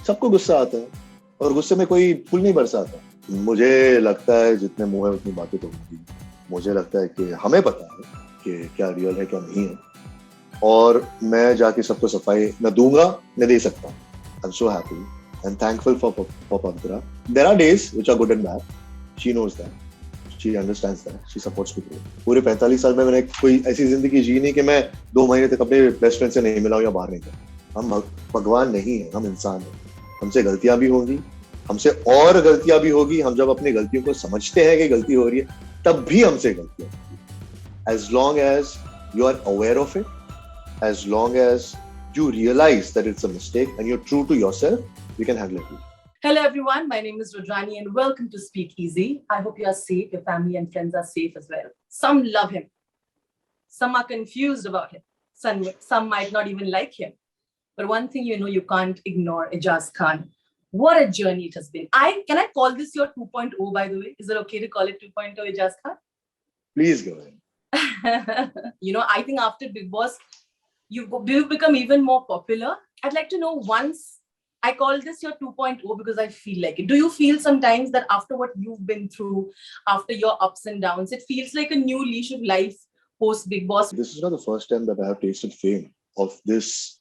सबको गुस्सा आता है और गुस्से में कोई फूल नहीं बरसाता। मुझे लगता है जितने मुंह है उतनी बातें तो होंगी। मुझे लगता है कि हमें पता है कि क्या रियल है क्या नहीं है, और मैं जाके सबको सफाई न दूंगा न दे सकता। I am so happy and thankful for Pavitra. There are days which are good and bad. She knows that. She understands that. She supports me. पूरे 45 साल में मैंने कोई ऐसी जिंदगी जी नहीं कि मैं 2 महीने तक अपने बेस्ट फ्रेंड से नहीं मिला हूं या बाहर नहीं गया। हम भगवान नहीं है, हम इंसान हैं। हमसे गलतियां भी होंगी, हमसे और गलतियां भी होगी। हम जब अपनी गलतियों को समझते हैं कि गलती हो रही है, तब भी हमसे गलतियां होंगी। As long as you are aware of it, as long as you realize that it's a mistake and you're true to yourself, we can handle it. Hello everyone, my name is Rudrani and welcome to Speak Easy. I hope you are safe, your family and friends are safe as well. Some love him, some are confused about him, some might not even like him. But one thing you know, you can't ignore Eijaz Khan. What a journey it has been. Can I call this your 2.0 by the way? Is it okay to call it 2.0 Eijaz Khan? Please go ahead. I think after Bigg Boss, you've become even more popular. I'd like to know, once I call this your 2.0 because I feel like it. Do you feel sometimes that after what you've been through, after your ups and downs, it feels like a new leash of life post Bigg Boss? This is not the first time that I have tasted fame of this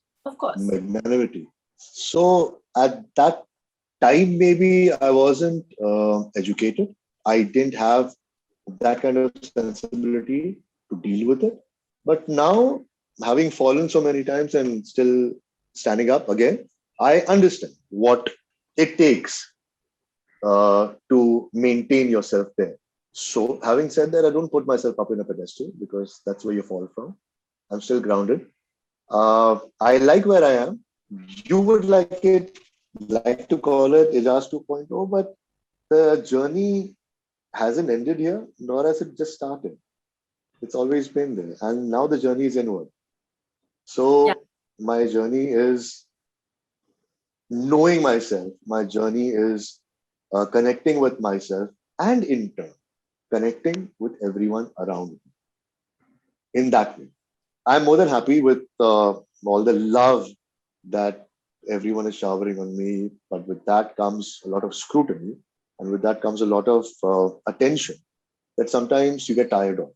magnanimity. So at that time, maybe I wasn't educated. I didn't have that kind of sensibility to deal with it. But now, having fallen so many times and still standing up again, I understand what it takes to maintain yourself there. So having said that, I don't put myself up in a pedestal because that's where you fall from. I'm still grounded. I like where I am. You would like to call it Eijaz 2.0, but the journey hasn't ended here, nor has it just started. It's always been there. And now the journey is inward. So my journey is knowing myself. My journey is connecting with myself and in turn, connecting with everyone around me. In that way, I'm more than happy with all the love that everyone is showering on me. But with that comes a lot of scrutiny. And with that comes a lot of attention that sometimes you get tired of.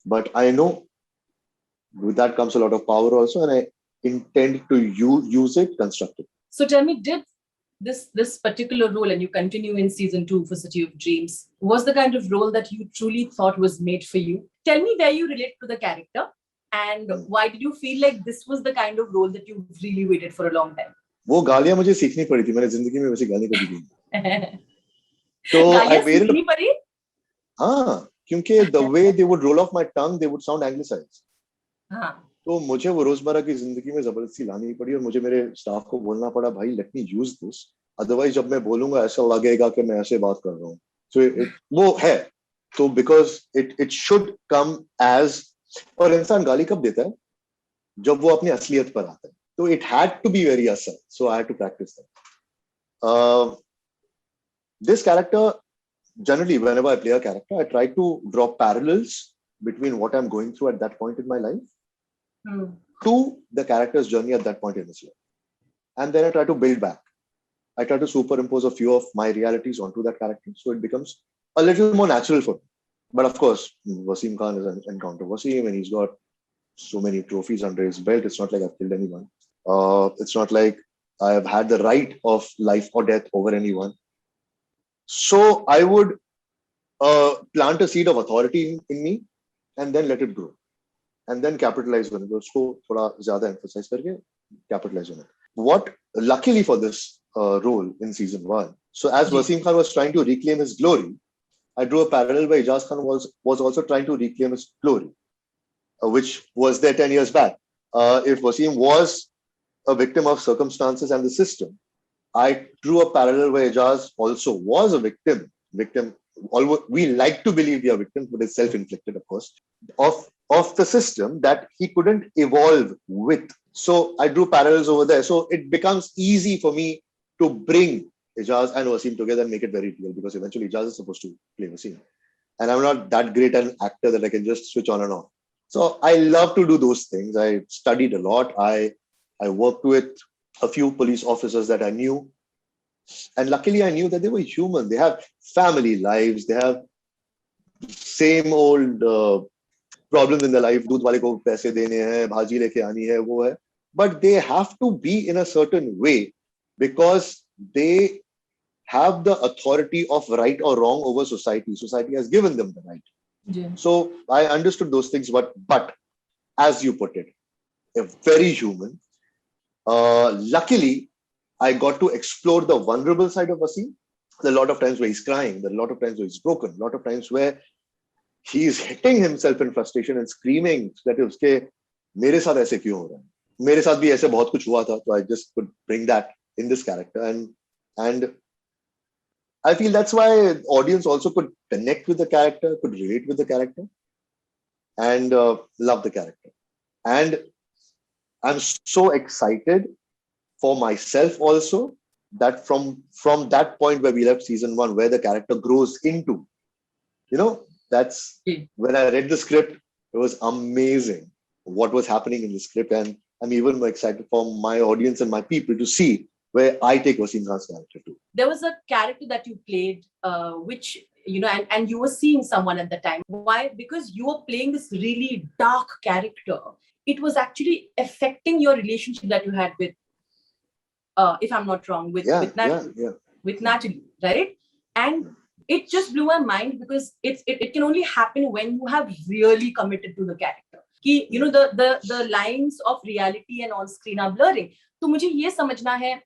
But I know with that comes a lot of power also, and I intend to use it constructively. So tell me, did this particular role, and you continue in season 2 for City of Dreams, was the kind of role that you truly thought was made for you? Tell me where you relate to the character, and why did you feel like this was the kind of role that you really waited for a long time? वो गालियां मुझे सीखनी पड़ी थी. मैंने जिंदगी में वैसी गाली कभी दी. So I waited. हाँ, क्योंकि the way they would roll off my tongue, they would sound anglicized. हाँ. तो मुझे वो रोजमर्रा की जिंदगी में जबरदस्ती लानी पड़ी और मुझे मेरे स्टाफ को बोलना पड़ा, भाई let me use this. Otherwise जब मैं बोलूंगा ऐसा लगेगा कि मैं ऐसे बात कर रहा हूँ. So वो है. So because it should come as, और इंसान गाली कब देता है? जब वो अपनी असलियत पर आता है. So it had to be very asal. So I had to practice that. This character, generally, whenever I play a character, I try to draw parallels between what I'm going through at that point in my life to the character's journey at that point in his life. And then I try to build back. I try to superimpose a few of my realities onto that character, so it becomes a little more natural for me. But of course, Wasim Khan is an encounter Wasim, and he's got so many trophies under his belt. It's not like I've killed anyone. It's not like I have had the right of life or death over anyone. So I would plant a seed of authority in me and then let it grow. And then capitalize on it. So thoda zyada emphasize karke capitalize on it. What, luckily for this role in season 1, so as Wasim Khan was trying to reclaim his glory, I drew a parallel where Eijaz Khan was also trying to reclaim his glory, which was there 10 years back. If Wasim was a victim of circumstances and the system, I drew a parallel where Eijaz also was a victim. We like to believe we are victims, but it's self-inflicted, of course, of the system that he couldn't evolve with. So I drew parallels over there. So it becomes easy for me to bring Eijaz and Wasim together and make it very real, because eventually Eijaz is supposed to play Wasim. And I'm not that great an actor that I can just switch on and off. So I love to do those things. I studied a lot. I worked with a few police officers that I knew. And luckily, I knew that they were human. They have family lives. They have same old problems in their life. दूध वाले को पैसे देने हैं, भाजी लेके आनी है, वो है. But they have to be in a certain way because they have the authority of right or wrong over society. Society has given them the right. Yeah. So I understood those things, but as you put it, very human. Luckily, I got to explore the vulnerable side of Wasim. There are a lot of times where he's crying. There are a lot of times where he's broken. A lot of times where he's hitting himself in frustration and screaming that उसके मेरे साथ ऐसे क्यों हो रहा है? मेरे साथ भी ऐसे बहुत कुछ हुआ था. So I just could bring that in this character, and I feel that's why the audience also could connect with the character, could relate with the character, and love the character. And I'm so excited for myself also that from that point where we left season 1, where the character grows into, that's when I read the script, it was amazing what was happening in the script. And I'm even more excited for my audience and my people to see where I take Wasim Khan's character to. There was a character that you played, which, and you were seeing someone at the time. Why? Because you were playing this really dark character. It was actually affecting your relationship that you had with, if I'm not wrong, with Natalie, right? And it just blew my mind because it can only happen when you have really committed to the character. The lines of reality and on screen are blurring. So मुझे ये समझना है,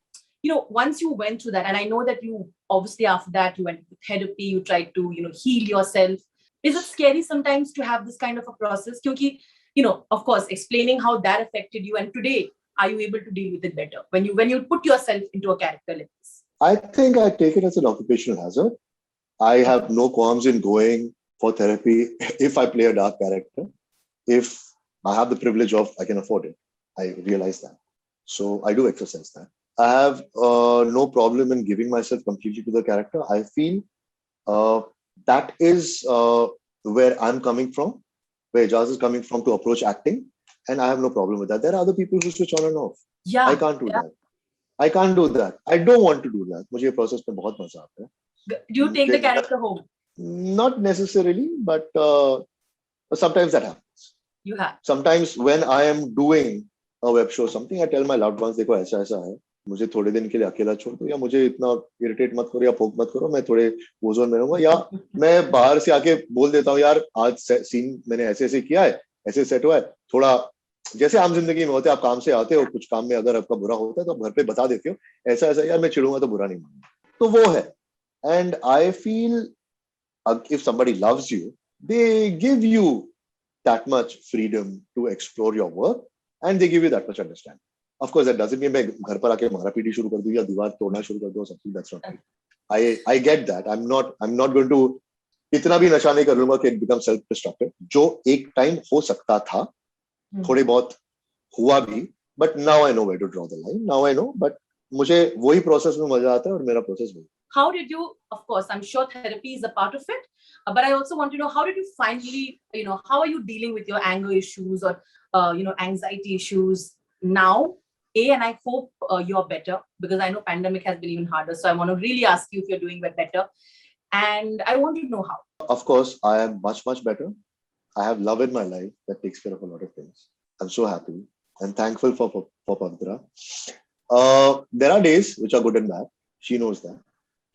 once you went through that, and I know that you obviously after that you went to therapy, you tried to heal yourself. Is it scary sometimes to have this kind of a process? Because of course, explaining how that affected you, and today, are you able to deal with it better when you put yourself into a character like this? I think I take it as an occupational hazard. I have no qualms in going for therapy if I play a dark character. If I have the privilege of, I can afford it. I realize that. So I do exercise that. I have no problem in giving myself completely to the character. I feel that is where I'm coming from, where Eijaz is coming from to approach acting. And I have no problem with that. There are other people who switch on and off. Yeah, I can't do that. I can't do that. I don't want to do that. मुझे ये process में बहुत मजा आता है. Do you take the character home? Not necessarily, but sometimes that happens. You have. Sometimes when I am doing a web show or something, I tell my loved ones, देखो ऐसा है, मुझे थोड़े दिन के लिए अकेला छोड़ दो, या मुझे इतना इरिटेट मत करो या पोक मत करो, मैं थोड़े वो जोन में रहूंगा, या मैं बाहर से आके बोल देता हूँ, यार आज सीन मैंने ऐसे किया है, ऐसे सेट हुआ है, थोड़ा जैसे आम जिंदगी में होते हैं, आप काम से आते हो, कुछ काम में अगर आपका बुरा होता है तो आप घर पे बता देते हो, ऐसा यार मैं चिढ़ूंगा तो बुरा नहीं मानूंगा. तो वो है. And I feel if somebody loves you, they give you that much freedom to explore your work, and they give you that much understanding. Of course, that doesn't mean मैं घर पर आके मारा पीटी शुरू कर दूं या दीवार तोड़ना शुरू कर दूं or something. That's not right. I get that. I'm not going to इतना भी नशा नहीं कर लूंगा कि it becomes self-destructive. जो एक टाइम हो सकता था, थोड़े बहुत हुआ भी, but now I know where to draw the line. Now I know, but मुझे वही प्रोसेस में मजा आता है और मेरा प्रोसेस वही. How did you, of course, I'm sure therapy is a part of it, but I also want to know, how did you finally, how are you dealing with your anger issues or, anxiety issues now? And I hope you're better, because I know pandemic has been even harder. So I want to really ask you if you're doing better. And I want to know how. Of course, I am much, much better. I have love in my life that takes care of a lot of things. I'm so happy and thankful for Pavitra. There are days which are good and bad. She knows that.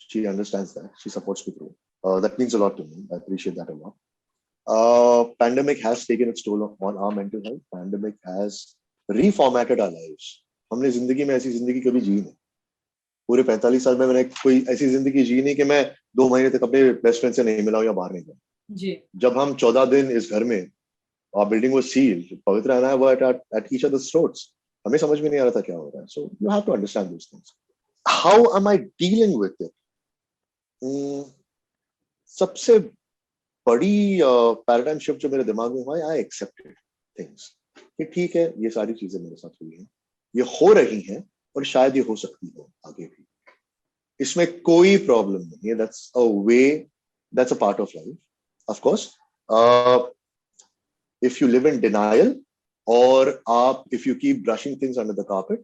She understands that. She supports me through. That means a lot to me. I appreciate that a lot. Pandemic has taken its toll on our mental health. Pandemic has reformatted our lives. हमने जिंदगी में ऐसी जिंदगी कभी जी नहीं. पूरे 45 साल में मैंने कोई ऐसी जिंदगी जी नहीं कि मैं 2 महीने तक अपने बेस्ट फ्रेंड से नहीं मिला हूं या बाहर नहीं गया. जब हम 14 दिन इस घर में, our building was sealed, Pavitra and I were at each other's throats. हमें समझ में नहीं आ रहा था क्या हो रहा है. So you have to understand those things. How am I dealing with it? सबसे बड़ी पैराडाइम शिफ्ट जो मेरे दिमाग में हुआ है, I accepted things. कि ठीक है, ये सारी चीजें मेरे साथ हुई हैं, ये हो रही हैं और शायद ये हो सकती हो आगे भी. इसमें कोई प्रॉब्लम नहीं है. That's a way, that's a part of life. Of course, if you live in denial or if you keep brushing things under the carpet,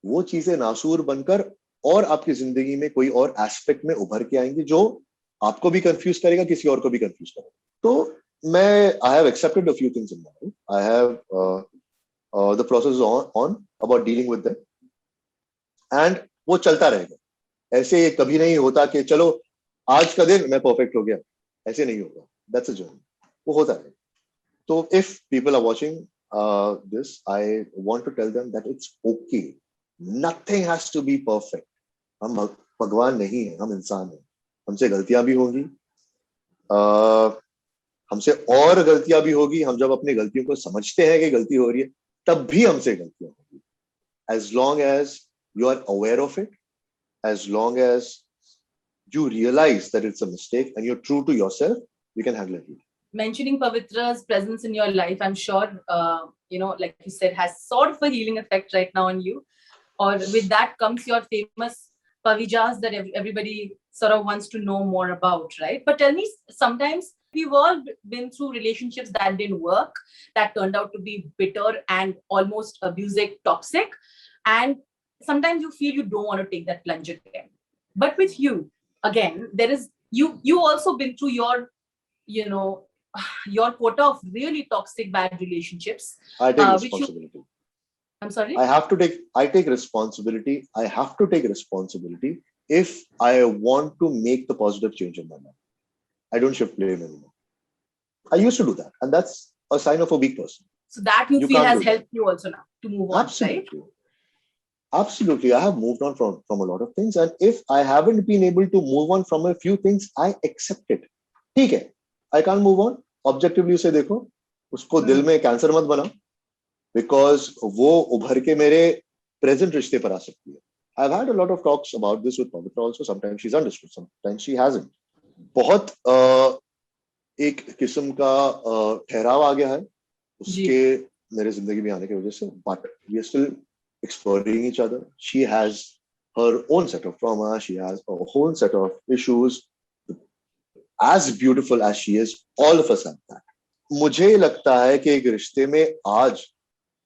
वो चीजें नासूर बनकर और आपकी जिंदगी में कोई और एस्पेक्ट में उभर के आएंगी जो आपको भी कंफ्यूज करेगा, किसी और को भी कंफ्यूज करेगा. तो मैं I have accepted a few things in my life. I have the process on about dealing with them and वो चलता रहेगा. ऐसे कभी नहीं होता कि चलो आज का दिन मैं परफेक्ट हो गया, ऐसे नहीं होगा. That's a journey. वो होता है. तो if people are watching this, I want to tell them that it's okay. Nothing has to be perfect. हम भगवान नहीं है, हम इंसान हैं. हमसे गलतियां भी होंगी, हमसे और गलतियां भी होगी. हम जब अपनी गलतियों को समझते हैं कि गलती हो रही है, तब भी हमसे गलतियां होंगी. As long as you are aware of it, as long as you realize that it's a mistake and you're true to yourself, you can handle it. Mentioning Pavitra's presence in your life, I'm sure, like you said, has sort of a healing effect right now on you. Or with that comes your famous Pavijas that everybody sort of wants to know more about, right? But tell me, sometimes we've all been through relationships that didn't work, that turned out to be bitter and almost abusive, toxic. And sometimes you feel you don't want to take that plunge again. But with you, again, there is, you also been through your quota of really toxic, bad relationships. I take responsibility. I'm sorry? I take responsibility. I have to take responsibility if I want to make the positive change in my life. I don't shift blame anymore. I used to do that, and that's a sign of a weak person. So that you feel has helped you also now to move on, Absolutely. Right? Absolutely. I have moved on from a lot of things, and if I haven't been able to move on from a few things, I accept it. ठीक है, I can't move on. Objectively उसे देखो, उसको दिल में cancer मत बनाओ, because वो उभर के मेरे present रिश्ते पर आ सकती है. I've had a lot of talks about this with Pavitra also. Sometimes she's understood, sometimes she hasn't. बहुत एक किस्म का ठहराव आ गया है उसके मेरे जिंदगी में आने की वजह से. But we are still exploring each other. She has her own set of trauma. She has a whole set of issues. As beautiful as she is, all of us have that. मुझे लगता है कि एक रिश्ते में आज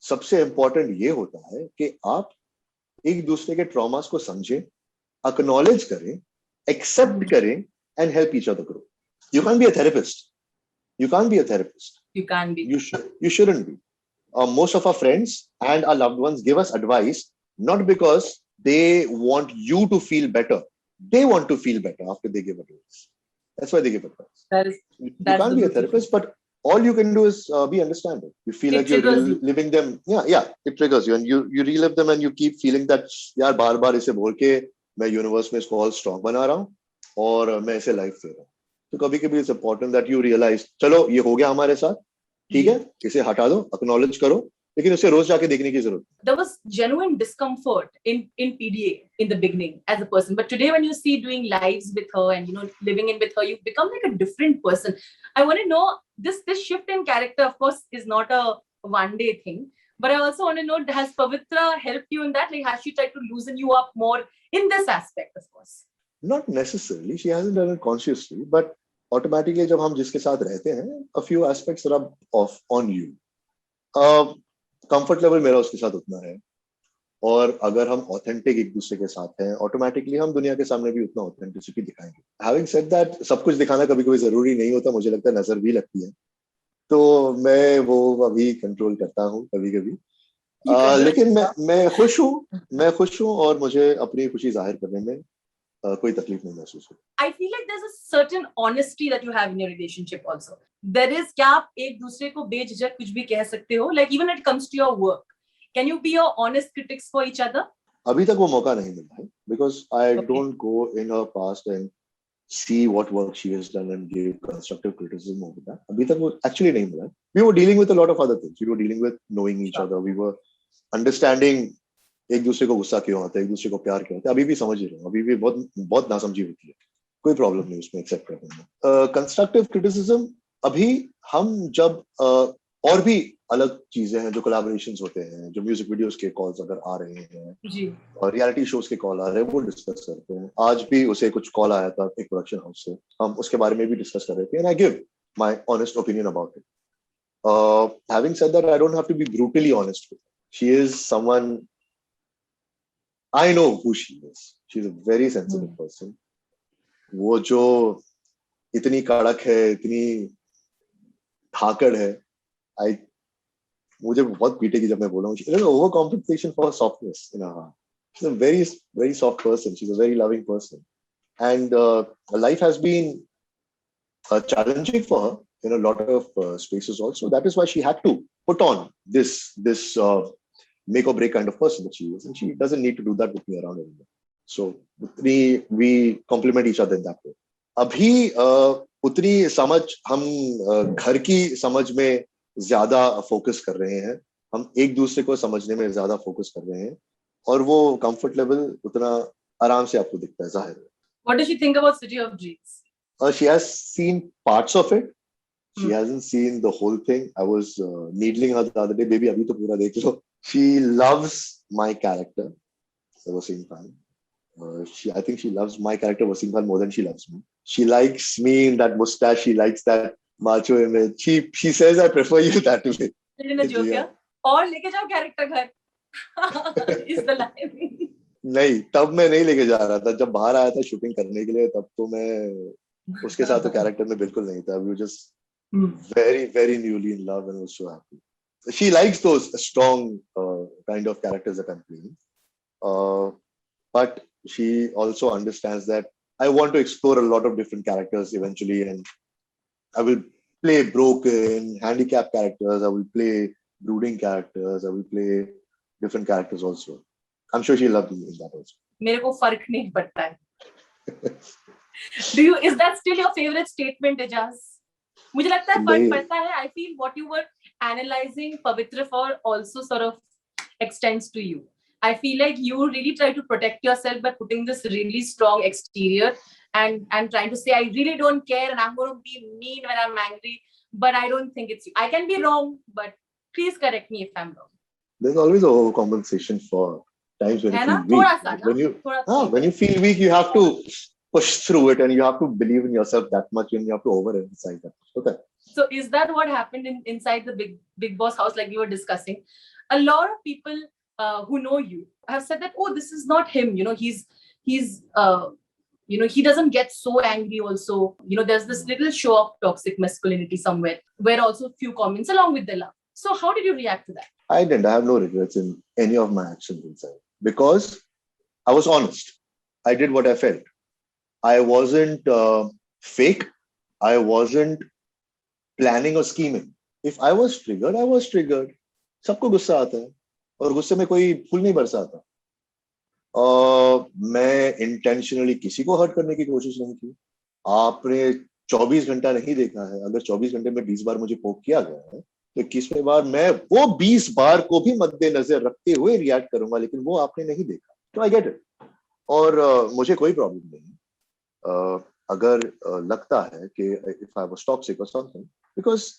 सबसे important ये होता है कि आप एक दूसरे के ट्रॉमास को समझें, acknowledge करें, accept करें, and help each other grow. You can't be a therapist. You can't be a therapist. You can't be. You shouldn't be. Most of our friends and our loved ones give us advice not because they want you to feel better. They want to feel better after they give advice. That's why they give advice. You can't be a therapist, but all you can do is be understanding. You feel like you're reliving them. Yeah, it triggers you, and you relive them, and you keep feeling that यार बार-बार इसे बोल के मैं universe में इसको और strong बना रहा हूँ और मैं इसे लाइफ दे रहा हूँ. तो कभी-कभी it's important that you realize चलो ये हो गया हमारे साथ, ठीक है, इसे हटा दो, acknowledge करो, लेकिन उसे रोज जाके देखने की जरूरत. There was genuine discomfort in PDA in the beginning as a person, but today when you see doing lives with her and living in with her, you become like a different person. I want to know this shift in character, of course, is not a one-day thing, but I also want to know, has Pavitra helped you in that? Like, has she tried to loosen you up more in this aspect? Of course, not necessarily. She hasn't done it consciously, but automatically जब हम जिसके साथ रहते हैं, a few aspects rub off on you. Comfort level मेरा उसके साथ उतना है, और अगर हम ऑथेंटिक एक दूसरे के साथ हैं, ऑटोमेटिकली हम दुनिया के सामने भी उतना ऑथेंटिसिटी दिखाएंगे. हैविंग सेड दैट, सब कुछ दिखाना कभी कभी जरूरी नहीं होता. मुझे लगता है नजर भी लगती है, तो मैं वो अभी कंट्रोल करता हूँ कभी कभी. लेकिन मैं खुश हूँ और मुझे अपनी खुशी जाहिर करने में कोई तकलीफ नहीं महसूस होती. I feel like there's a certain honesty that you have in your relationship also. There is, क्या आप एक दूसरे को बेझिझक कुछ भी कह सकते हो? Like even when it comes to your work, can you be your honest critics for each other? अभी तक वो मौका नहीं मिला है, because I don't go in her past and see what work she has done and give constructive criticism over that. अभी तक वो actually नहीं मिला है. We were dealing with a lot of other things. We were dealing with knowing each other. We were understanding एक दूसरे को गुस्सा क्यों आता है, एक दूसरे को प्यार क्यों आता है. अभी भी समझ रहे हो, अभी भी बहुत नासमझी होती है. कोई प्रॉब्लम नहीं उसमें, एक्सेप्ट करने में. कंस्ट्रक्टिव क्रिटिसिज्म अभी हम जब और भी अलग चीजें हैं जो कोलैबोरेशंस होते हैं, जो म्यूजिक वीडियोस के कॉल्स अगर आ रहे हैं और रियलिटी शोज के कॉल आ रहे हैं, वो डिस्कस करते हैं. आज भी उसे कुछ कॉल आया था एक प्रोडक्शन हाउस से, हम उसके बारे में भी डिस्कस कर रहे थे, and I give my honest opinion about it. Having said that, I don't have to be brutally honest with. She is someone I know who she is. She's a very sensitive person. वो जो इतनी कड़क है, इतनी धाकड़ है, I मुझे बहुत पीटेगी जब मैं बोलूँ. There's over compensation for her softness in her heart. She's a very, very soft person. She's a very loving person, and life has been challenging for her in a lot of spaces also. That is why she had to put on this make or break kind of person that she is, and she doesn't need to do that with me around anymore. So we complement each other in that way. अभी उतनी समझ हम घर की समझ में ज्यादा focus कर रहे हैं, हम एक दूसरे को समझने में ज्यादा फोकस कर रहे हैं, और वो कंफर्ट लेवल उतना आराम से आपको दिखता है, जाहिर है. What does she think about City of Dreams? She has seen parts of it. She hasn't seen the whole thing. I was needling her the other day, baby, abhi to pura dekh lo. She loves my character, Wasim Khan. I think she loves my character, Wasim Khan, more than she loves me. She likes me in that mustache. She likes that macho image. She says, I prefer you that way. In a joke, yeah? और लेके जाओ character घर is the line. नहीं, तब मैं नहीं लेके जा रहा था. जब बाहर आया था शूटिंग करने के लिए, तब तो मैं उसके साथ तो कैरेक्टर में बिल्कुल नहीं था. We were just very, very newly in love and was so happy. She likes those strong kind of characters that I'm playing. But she also understands that I want to explore a lot of different characters eventually, and I will play broken, handicapped characters. I will play brooding characters. I will play different characters also. I'm sure she'll love me in that also. मेरे को फर्क नहीं पड़ता है. Is that still your favorite statement, Eijaz? मुझे लगता है फर्क पड़ता है. I feel what you were analyzing Pavitra for also sort of extends to you. I feel like you really try to protect yourself by putting this really strong exterior and trying to say, I really don't care and I'm going to be mean when I'm angry, but I don't think it's you. I can be wrong, but please correct me if I'm wrong. There's always a overcompensation for times when you feel weak. When you feel weak, you have to push through it and you have to believe in yourself that much and you have to overemphasize that. Okay. So is that what happened inside the Bigg Boss house, like we were discussing? A lot of people who know you have said that, oh, this is not him. He's he doesn't get so angry also. There's this little show of toxic masculinity somewhere where also a few comments along with the love. So how did you react to that? I didn't. I have no regrets in any of my actions inside because I was honest. I did what I felt. I wasn't fake. I wasn't planning or scheming. If I was triggered, I was triggered. सबको गुस्सा आता है और गुस्से में कोई फूल नहीं बरसाता. मैं इंटेंशनली किसी को हर्ट करने की कोशिश नहीं की. आपने 24 घंटा नहीं देखा है. अगर 24 घंटे में 20 बार मुझे पोक किया गया है तो 21वें बार मैं वो 20 बार को भी मद्देनजर रखते हुए रिएक्ट करूंगा, लेकिन वो आपने नहीं देखा. तो आई गेट इट. और मुझे कोई प्रॉब्लम नहीं अगर लगता है कि इफ आई वाज टॉक्सिक और something, because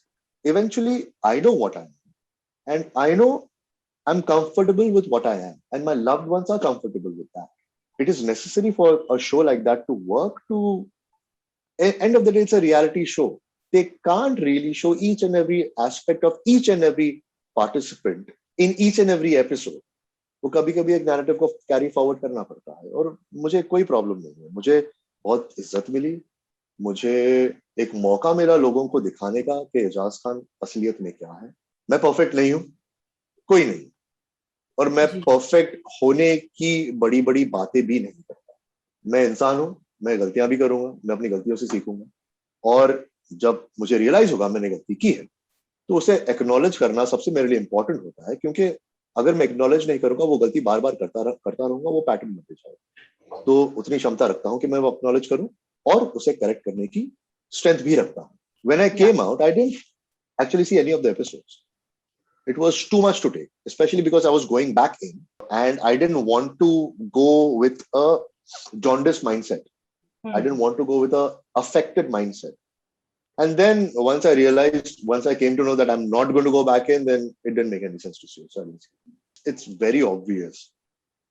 eventually I know what I am and I know I'm comfortable with what I am, and my loved ones are comfortable with that. It is necessary for a show like that to work. End of the day, it's a reality show. They can't really show each and every aspect of each and every participant in each and every episode. वो कभी-कभी एक narrative को carry forward करना पड़ता है, और मुझे कोई problem नहीं है. मुझे बहुत इज्जत मिली. मुझे एक मौका मिला लोगों को दिखाने का कि एजाज खान असलियत में क्या है. मैं perfect नहीं हूँ, कोई नहीं, और मैं परफेक्ट होने की बड़ी बड़ी बातें भी नहीं करता. मैं इंसान हूं, मैं गलतियां भी करूंगा, मैं अपनी गलतियों से सीखूंगा, और जब मुझे रियलाइज होगा मैंने गलती की है तो उसे एक्नॉलेज करना सबसे मेरे लिए इंपॉर्टेंट होता है, क्योंकि अगर मैं एक्नॉलेज नहीं करूंगा वो गलती बार बार करता रहूंगा, वो पैटर्न बनते जाएगा. तो उतनी क्षमता रखता हूं कि मैं वो एक्नॉलेज करूं और उसे करेक्ट करने की स्ट्रेंथ भी रखता हूं. When I came out I didn't actually see any of the episodes. It was too much to take, especially because I was going back in and I didn't want to go with a jaundiced mindset. I didn't want to go with a affected mindset. And then once I came to know that I'm not going to go back in, then it didn't make any sense to see. So it's very obvious.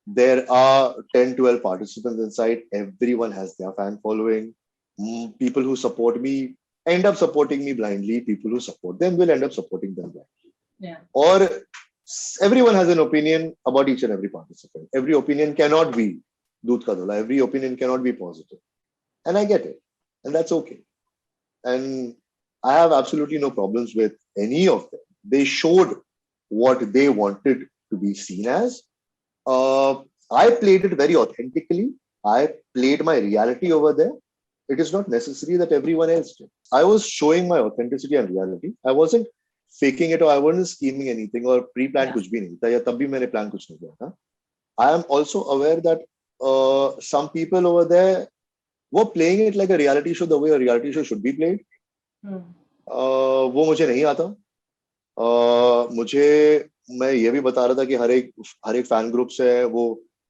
There are 10, 12 participants inside. Everyone has their fan following. People who support me end up supporting me blindly. People who support them will end up supporting them blindly. Yeah. और everyone has an opinion about each and every participant. Every opinion cannot be doodh ka dhola. Every opinion cannot be positive. And I get it. And that's okay. And I have absolutely no problems with any of them. They showed what they wanted to be seen as. I played it very authentically. I played my reality over there. It is not necessary that everyone else did. I was showing my authenticity and reality. I wasn't faking it or I wasn't scheming anything or pre-planned kuch bhi nahi tha ya tab bhi maine plan kuch nahi kiya tha. I am also aware that some people over there were playing it like a reality show the way a reality show should be played. वो मुझे नहीं आता. मुझे मैं ये भी बता रहा था कि हर एक फैन ग्रुप से वो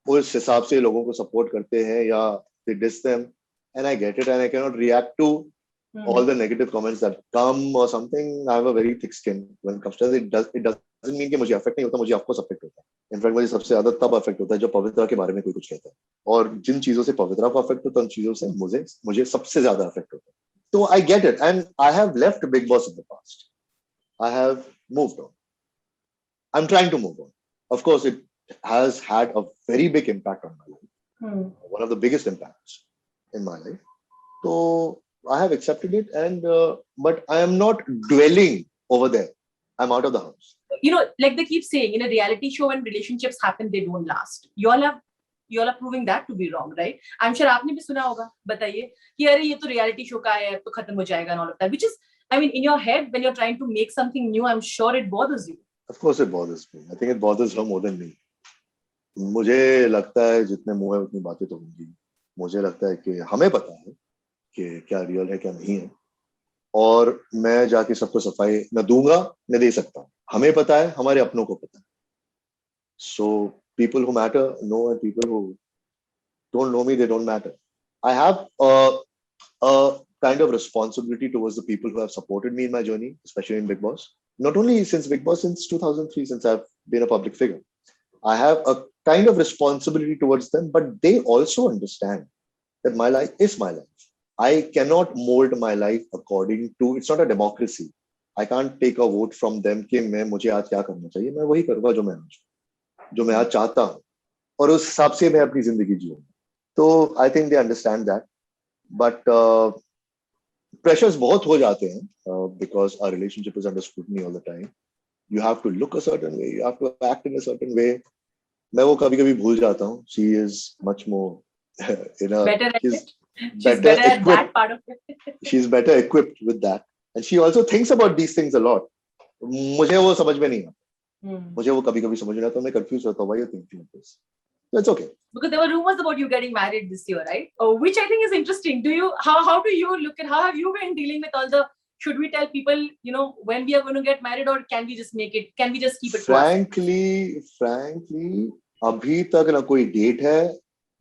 उस हिसाब से लोगों को सपोर्ट करते हैं या they diss them and I get it and I cannot react to all the negative comments that come or something. I have a very thick skin when it comes to it. It doesn't mean कि मुझे affect नहीं होता, मुझे of course affect होता है. In fact मुझे सबसे ज्यादा तब अफेक्ट होता है जब पवित्रा के बारे में कोई कुछ कहता है और जिन चीजों से पवित्रा को अफेक्ट होता है उन चीजों से मुझे सबसे ज्यादा अफेक्ट होता है. So I get it and I have left Bigg Boss in the past. I have moved on. I'm trying to move on. Of course, it has had a very big impact on my life. One of the biggest impacts in my life. So I have accepted it and but I am not dwelling over there. I'm out of the house. You know, like they keep saying, in a reality show when relationships happen, they don't last. You all are proving that to be wrong, right? I'm sure आपने भी सुना होगा. बताइए कि अरे ये तो reality show का है, तो खत्म हो जाएगा and all of that. Which is, I mean, in your head when you're trying to make something new, I'm sure it bothers you. Of course, it bothers me. I think it bothers her more than me. मुझे लगता है जितने मुंह है उतनी बातें तो होंगी. मुझे लगता है कि हमें पता है कि क्या रियल है क्या नहीं है और मैं जाके सबको सफाई न दूंगा न दे सकता. हमें पता है, हमारे अपनों को पता है. So people who matter know and people who don't know me, they don't matter. I have a kind of responsibility towards the people who have supported me in my journey, especially in Bigg Boss. Not only since Bigg Boss, since 2003, since I've been a public figure. I have a kind of responsibility towards them, but they also understand that my life is my life. I cannot mold my life according to, it's not a democracy. I can't take a vote from them कि मुझे आज क्या करना चाहिए. मैं वही करूँगा जो मैं आज चाहता हूँ और उस हिसाब से मैं अपनी जिंदगी जीऊँगा. तो I think they understand that, but pressures बहुत हो जाते हैं because our relationship is under scrutiny all the time. You have to look a certain way, you have to act in a certain way. मैं वो कभी-कभी भूल जाता हूँ. She is much more better at it. She's better at that part of it. She's better equipped with that, and she also thinks about these things a lot. मुझे वो समझ में नहीं आता. मुझे वो कभी-कभी समझ नहीं आता. मैं confused होता हूँ. Why you thinking of this? That's okay. Because there were rumors about you getting married this year, right? Which I think is interesting. How do you look at, how have you been dealing with all the, should we tell people, you know, when we are going to get married or can we just make it, can we just keep it? Frankly, अभी तक ना कोई date है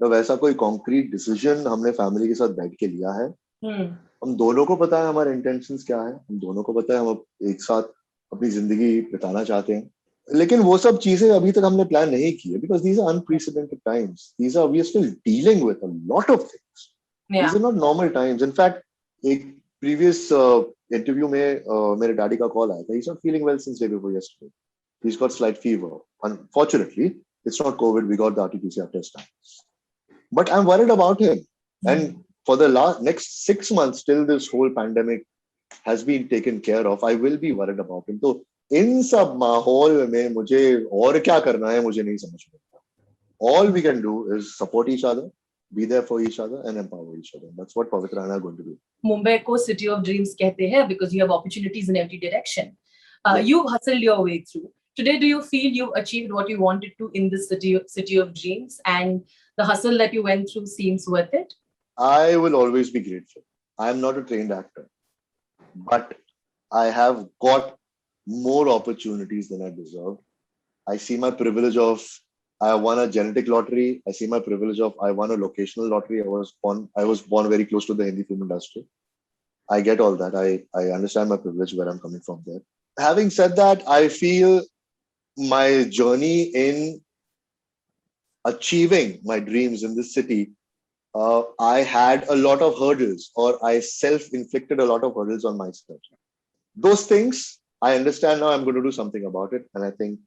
ना वैसा कोई concrete decision हमने family के साथ बैठ के लिया है. हम दोनों को पता है हमारे इंटेंशंस क्या है. हम दोनों को पता है हम एक साथ अपनी जिंदगी बिताना चाहते हैं. लेकिन वो सब चीजें अभी तक हमने प्लान नहीं की है because these are unprecedented times. We are still dealing with a lot of things. These are not normal times. In fact, एक previous interview में मेरे डैडी का कॉल आया था. He's not feeling well since day before yesterday. He's got slight fever. Unfortunately, it's not COVID. We got the RT-PCR test done. But I'm worried about him. And for the next 6 months till this whole pandemic has been taken care of, I will be worried about him. So इन सब माहौल में मुझे और क्या करना है मुझे नहीं समझ में आता. All we can do is support each other, be there for each other and empower each other. That's what Pavitra and I are going to do. Mumbai को city of dreams कहते हैं because you have opportunities in every direction. You hustled your way through. Today, do you feel you achieved what you wanted to in this city of dreams and the hustle that you went through seems worth it? I will always be grateful. I am not a trained actor, but I have got more opportunities than I deserved. I see my privilege of I won a genetic lottery. I see my privilege of I won a locational lottery. I was born very close to the Hindi film industry. I get all that. I understand my privilege where I'm coming from there. Having said that, I feel my journey in achieving my dreams in this city, I had a lot of hurdles or I self-inflicted a lot of hurdles on myself. Those things, I understand now I'm going to do something about it. And I think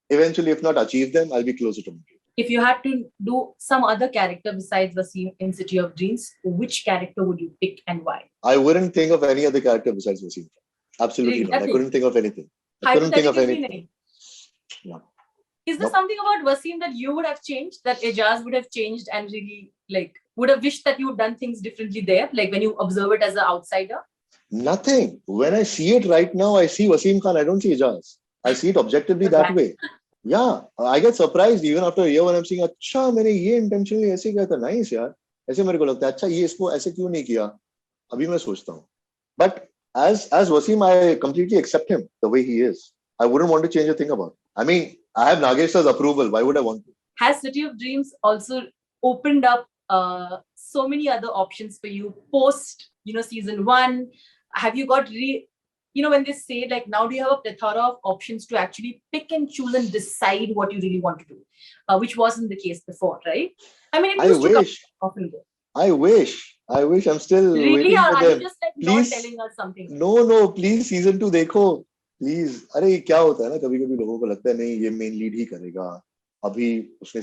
eventually, if not achieve them, I'll be closer to my dream. If you had to do some other character besides Wasim in City of Dreams, which character would you pick and why? I wouldn't think of any other character besides Wasim. Absolutely Really? not. I Nothing? couldn't think of anything. I couldn't think of Hypothetically, anything. nahi? No. Is there Nope. something about Wasim that you would have changed, that Eijaz would have changed and really like would have wished that you had done things differently there, like when you observe it as an outsider? Nothing. When I see it right now, I see Wasim Khan. I don't see Eijaz. I see it objectively that way. Yeah, I get surprised even after a year when I'm seeing, अच्छा मैंने ये intentionally ऐसे किया था, nice यार. ऐसे मेरे को लगता है, अच्छा ये इसको ऐसे क्यों नहीं किया? अभी मैं सोचता हूँ. But as Wasim, I completely accept him the way he is. I wouldn't want to change a thing about it. I mean, I have Nagesh's approval. Why would I want to? Has City of Dreams also opened up so many other options for you post, season 1? Have you got when they say like now do you have a plethora of options to actually pick and choose and decide what you really want to do, which wasn't the case before, right? I mean, it used to come often. I wish. I'm still really, waiting for them. Are you just like please, not telling us something? No, please season 2 देखो. Please. अरे क्या होता है ना, कभी-कभी लोगों को लगता है नहीं ये मेन लीड ही करेगा. अभी उसने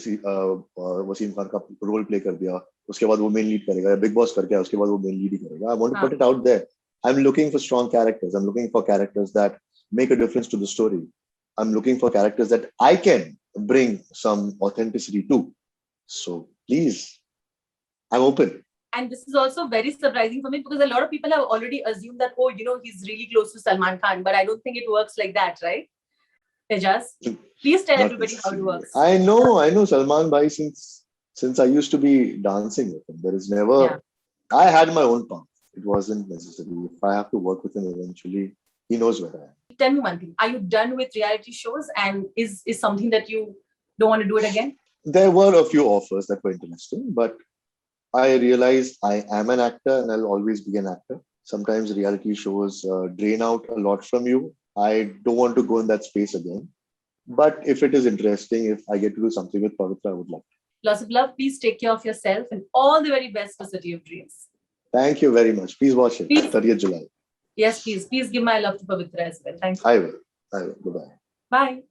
वसीम खान का रोल प्ले कर दिया, उसके बाद वो मेन लीड करेगा, बिग बॉस करके उसके बाद वो मेन लीड ही करेगा. I want to put it out there. I'm looking for strong characters. I'm looking for characters that make a difference to the story. I'm looking for characters that I can bring some authenticity to. So please, I'm open. And this is also very surprising for me because a lot of people have already assumed that, he's really close to Salman Khan, but I don't think it works like that, right? Eijaz, please tell everybody how it works. I know Salman Bhai since I used to be dancing with him. There is never, yeah. I had my own path. It wasn't necessary. If I have to work with him eventually, he knows where I am. Tell me one thing. Are you done with reality shows, and is something that you don't want to do it again? There were a few offers that were interesting, but I realized I am an actor and I'll always be an actor. Sometimes reality shows drain out a lot from you. I don't want to go in that space again. But if it is interesting, if I get to do something with Pavitra, I would love to. Lots of love. Please take care of yourself and all the very best for City of Dreams. Thank you very much. Please watch it. 30th July. Yes, please. Please give my love to Pavitra as well. Thank you. I will. Goodbye. Bye.